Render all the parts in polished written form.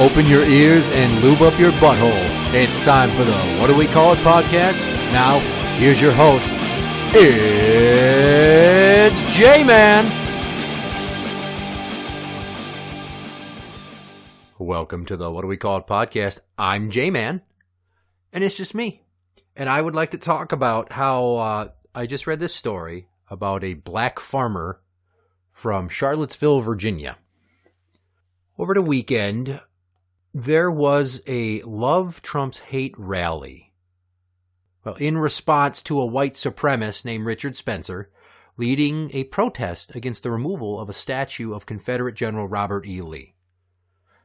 Open your ears and lube up your butthole. It's time for the What Do We Call It podcast. Now, here's your host. It's Jmann. Welcome to the What Do We Call It podcast. I'm Jmann, and it's just me. And I would like to talk about how I just read this story about a black farmer from Charlottesville, Virginia. Over the weekend, there was a Love Trumps Hate rally. Well, in response to a white supremacist named Richard Spencer leading a protest against the removal of a statue of Confederate General Robert E. Lee.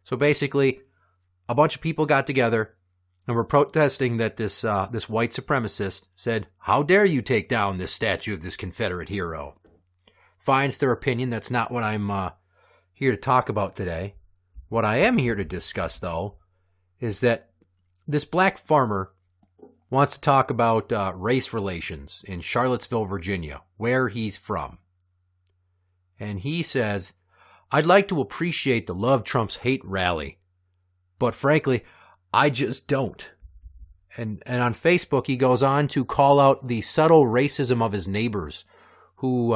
So basically, a bunch of people got together and were protesting that this white supremacist said, "How dare you take down this statue of this Confederate hero?" Fine, it's their opinion. That's not what I'm here to talk about today. What I am here to discuss, though, is that this black farmer wants to talk about race relations in Charlottesville, Virginia, where he's from. And he says, "I'd like to appreciate the Love Trumps Hate rally, but frankly, I just don't." And on Facebook, he goes on to call out the subtle racism of his neighbors, who,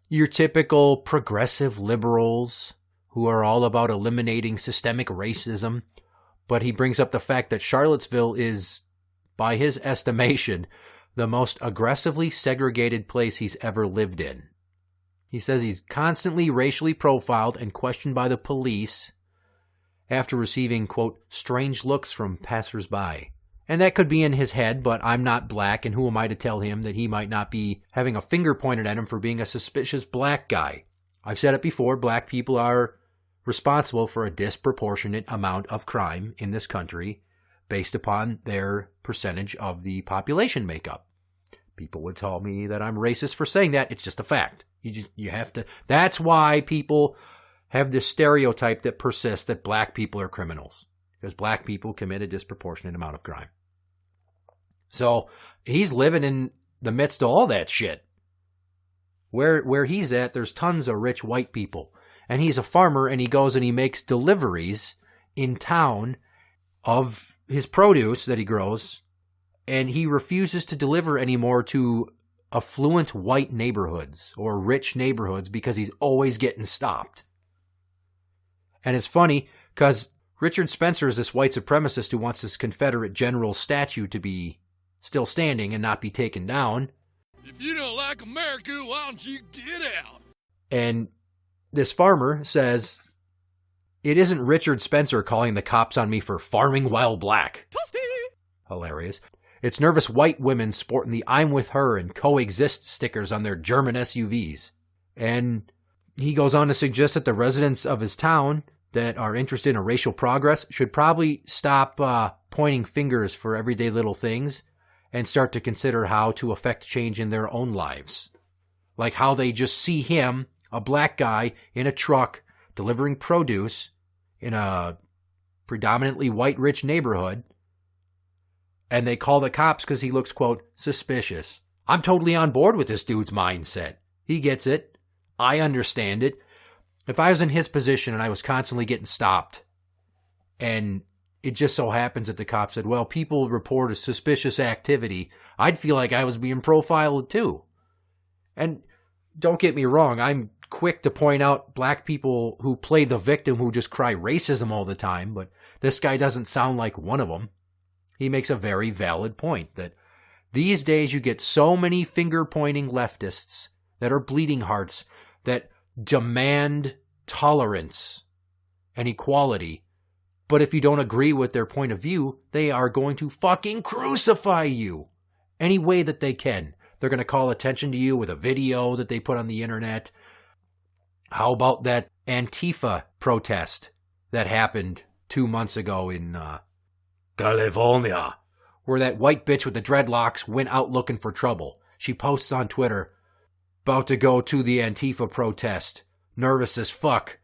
your typical progressive liberals, who are all about eliminating systemic racism. But he brings up the fact that Charlottesville is, by his estimation, the most aggressively segregated place he's ever lived in. He says he's constantly racially profiled and questioned by the police after receiving, quote, strange looks from passersby. And that could be in his head, but I'm not black, and who am I to tell him that he might not be having a finger pointed at him for being a suspicious black guy? I've said it before, black people are responsible for a disproportionate amount of crime in this country based upon their percentage of the population makeup. People would tell me that I'm racist for saying that. It's just a fact. You have to. That's why people have this stereotype that persists that black people are criminals, because black people commit a disproportionate amount of crime. So he's living in the midst of all that shit. Where he's at, there's tons of rich white people. And he's a farmer, and he goes and he makes deliveries in town of his produce that he grows, and he refuses to deliver anymore to affluent white neighborhoods or rich neighborhoods because he's always getting stopped. And it's funny because Richard Spencer is this white supremacist who wants this Confederate general statue to be still standing and not be taken down. If you don't like America, why don't you get out? And this farmer says, "It isn't Richard Spencer calling the cops on me for farming while black." Hilarious. "It's nervous white women sporting the 'I'm with her' and 'coexist' stickers on their German SUVs." And he goes on to suggest that the residents of his town that are interested in racial progress should probably stop pointing fingers for everyday little things and start to consider how to affect change in their own lives. Like how they just see him, a black guy, in a truck delivering produce in a predominantly white rich neighborhood, and they call the cops because he looks, quote, suspicious. I'm totally on board with this dude's mindset. He gets it. I understand it. If I was in his position and I was constantly getting stopped, and it just so happens that the cop said, well, people report a suspicious activity, I'd feel like I was being profiled too. And don't get me wrong, I'm quick to point out black people who play the victim who just cry racism all the time, but this guy doesn't sound like one of them. He makes a very valid point that these days you get so many finger-pointing leftists that are bleeding hearts that demand tolerance and equality, but if you don't agree with their point of view, they are going to fucking crucify you any way that they can. They're going to call attention to you with a video that they put on the internet. How about that Antifa protest that happened 2 months ago in California, where that white bitch with the dreadlocks went out looking for trouble? She posts on Twitter, about to go to the Antifa protest, nervous as fuck,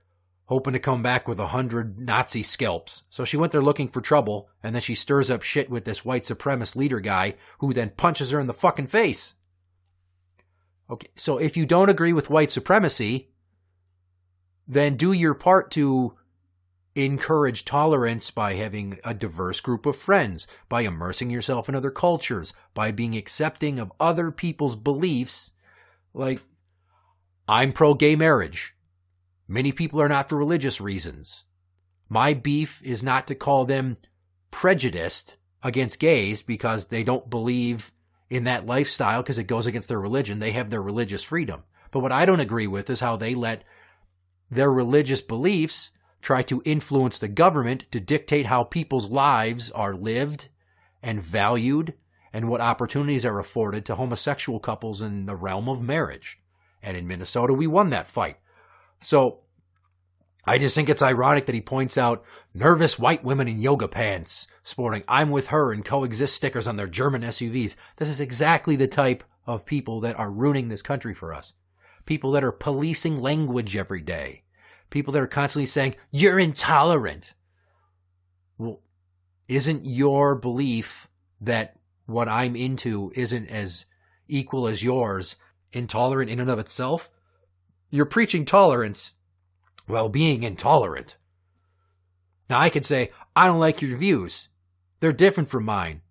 hoping to come back with 100 Nazi scalps. So she went there looking for trouble, and then she stirs up shit with this white supremacist leader guy who then punches her in the fucking face. Okay, so if you don't agree with white supremacy, then do your part to encourage tolerance by having a diverse group of friends, by immersing yourself in other cultures, by being accepting of other people's beliefs. Like, I'm pro-gay marriage. Many people are not for religious reasons. My beef is not to call them prejudiced against gays because they don't believe in that lifestyle because it goes against their religion. They have their religious freedom. But what I don't agree with is how they let their religious beliefs try to influence the government to dictate how people's lives are lived and valued and what opportunities are afforded to homosexual couples in the realm of marriage. And in Minnesota, we won that fight. So I just think it's ironic that he points out nervous white women in yoga pants sporting "I'm with her" and "coexist" stickers on their German SUVs. This is exactly the type of people that are ruining this country for us. People that are policing language every day. People that are constantly saying, "You're intolerant." Well, isn't your belief that what I'm into isn't as equal as yours intolerant in and of itself? You're preaching tolerance while being intolerant. Now I could say, "I don't like your views. They're different from mine."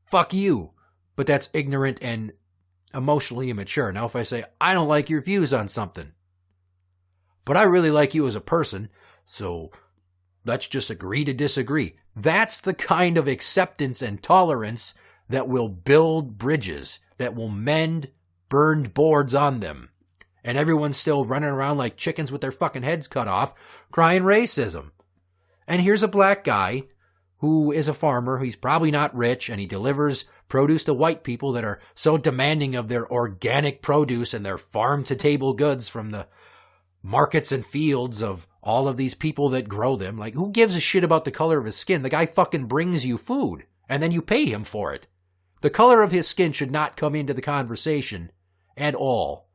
Fuck you. But that's ignorant and emotionally immature. Now if I say, "I don't like your views on something, but I really like you as a person, so let's just agree to disagree." That's the kind of acceptance and tolerance that will build bridges, that will mend burned boards on them. And everyone's still running around like chickens with their fucking heads cut off, crying racism. And here's a black guy who is a farmer. He's probably not rich, and he delivers produce to white people that are so demanding of their organic produce and their farm-to-table goods from the markets and fields of all of these people that grow them. Like, who gives a shit about the color of his skin? The guy fucking brings you food, and then you pay him for it. The color of his skin should not come into the conversation at all.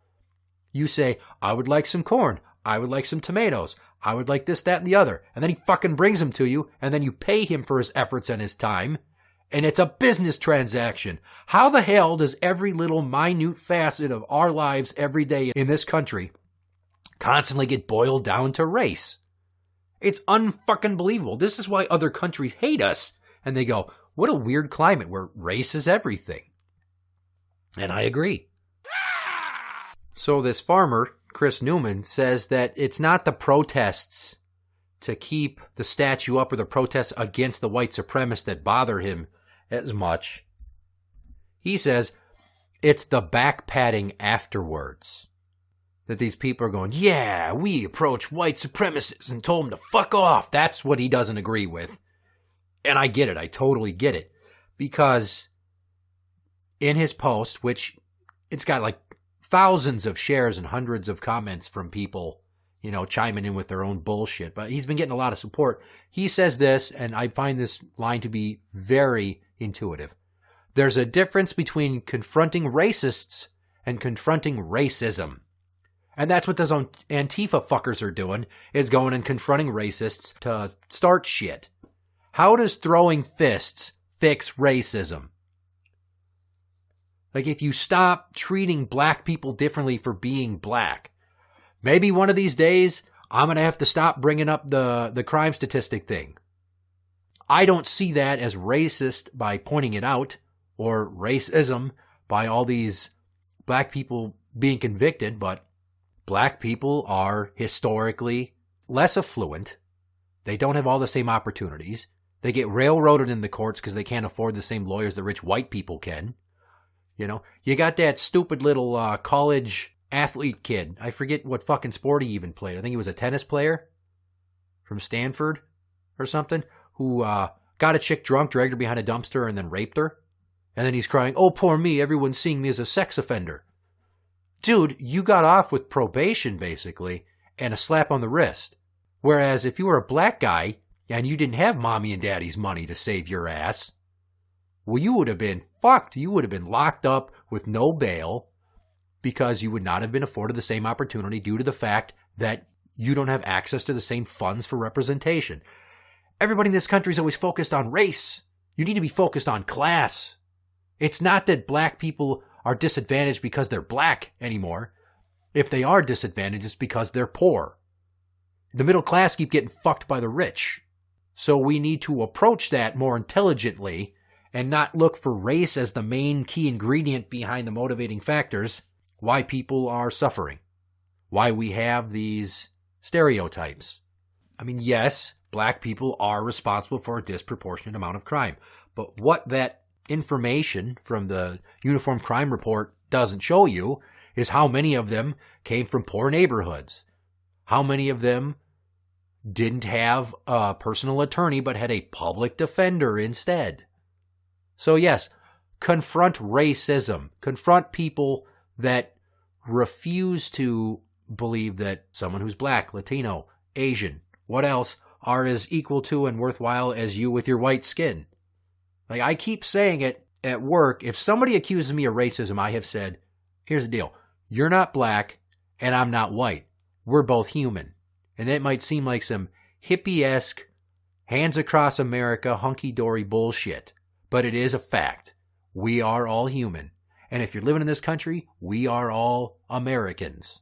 You say, "I would like some corn. I would like some tomatoes. I would like this, that, and the other." And then he fucking brings them to you, and then you pay him for his efforts and his time. And it's a business transaction. How the hell does every little minute facet of our lives every day in this country constantly get boiled down to race? It's unfucking believable. This is why other countries hate us. And they go, "What a weird climate where race is everything." And I agree. So this farmer, Chris Newman, says that it's not the protests to keep the statue up or the protests against the white supremacists that bother him as much. He says it's the back-patting afterwards. That these people are going, "Yeah, we approached white supremacists and told them to fuck off." That's what he doesn't agree with. And I get it. I totally get it. Because in his post, which it's got like thousands of shares and hundreds of comments from people, you know, chiming in with their own bullshit. But he's been getting a lot of support. He says this, and I find this line to be very intuitive. There's a difference between confronting racists and confronting racism. And that's what those Antifa fuckers are doing, is going and confronting racists to start shit. How does throwing fists fix racism? Like, if you stop treating black people differently for being black, maybe one of these days I'm going to have to stop bringing up the crime statistic thing. I don't see that as racist by pointing it out, or racism by all these black people being convicted, but black people are historically less affluent. They don't have all the same opportunities. They get railroaded in the courts because they can't afford the same lawyers that rich white people can. You know, you got that stupid little college athlete kid. I forget what fucking sport he even played. I think he was a tennis player from Stanford or something, who got a chick drunk, dragged her behind a dumpster, and then raped her. And then he's crying, "Oh, poor me, everyone's seeing me as a sex offender." Dude, you got off with probation, basically, and a slap on the wrist. Whereas if you were a black guy and you didn't have mommy and daddy's money to save your ass, well, you would have been fucked. You would have been locked up with no bail because you would not have been afforded the same opportunity due to the fact that you don't have access to the same funds for representation. Everybody in this country is always focused on race. You need to be focused on class. It's not that black people are disadvantaged because they're black anymore. If they are disadvantaged, it's because they're poor. The middle class keep getting fucked by the rich. So we need to approach that more intelligently and not look for race as the main key ingredient behind the motivating factors why people are suffering, why we have these stereotypes. I mean, yes, black people are responsible for a disproportionate amount of crime, but what that information from the Uniform Crime Report doesn't show you is how many of them came from poor neighborhoods, how many of them didn't have a personal attorney but had a public defender instead. So yes, confront racism. Confront people that refuse to believe that someone who's black, Latino, Asian, what else, are as equal to and worthwhile as you with your white skin. Like, I keep saying it at work. If somebody accuses me of racism, I have said, here's the deal. You're not black and I'm not white. We're both human. And it might seem like some hippie-esque, hands across America, hunky-dory bullshit. But it is a fact. We are all human. And if you're living in this country, we are all Americans.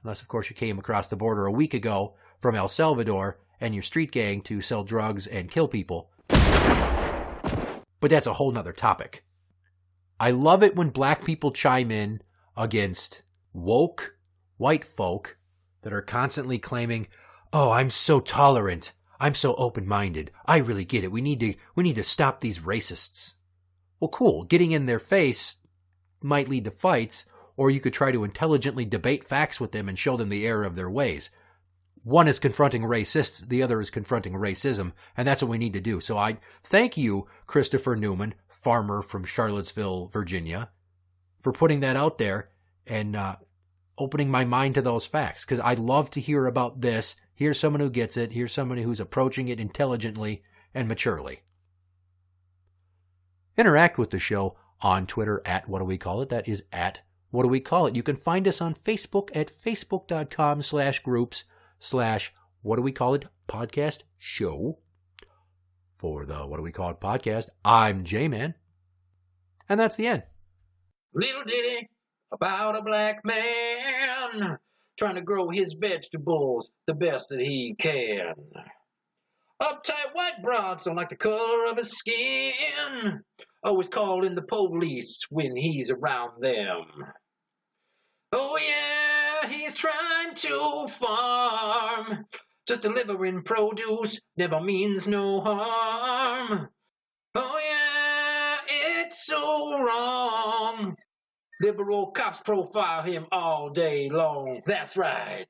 Unless, of course, you came across the border a week ago from El Salvador and your street gang to sell drugs and kill people. But that's a whole nother topic. I love it when black people chime in against woke white folk that are constantly claiming, oh, I'm so tolerant. I'm so open-minded. I really get it. We need to stop these racists. Well, cool. Getting in their face might lead to fights, or you could try to intelligently debate facts with them and show them the error of their ways. One is confronting racists, the other is confronting racism, and that's what we need to do. So I thank you, Christopher Newman, farmer from Charlottesville, Virginia, for putting that out there and opening my mind to those facts, because I love to hear about this. Here's someone who gets it. Here's somebody who's approaching it intelligently and maturely. Interact with the show on Twitter at What Do We Call It? That is at What Do We Call It? You can find us on Facebook at facebook.com/groups/What Do We Call It podcast show. For the What Do We Call It podcast, I'm Jmann. And that's the end. Little ditty about a black man trying to grow his vegetables the best that he can. Uptight white broads don't like the color of his skin. Always calling the police when he's around them. Oh yeah, he's trying to farm. Just delivering produce never means no harm. Oh yeah, it's so wrong. Liberal cops profile him all day long. That's right.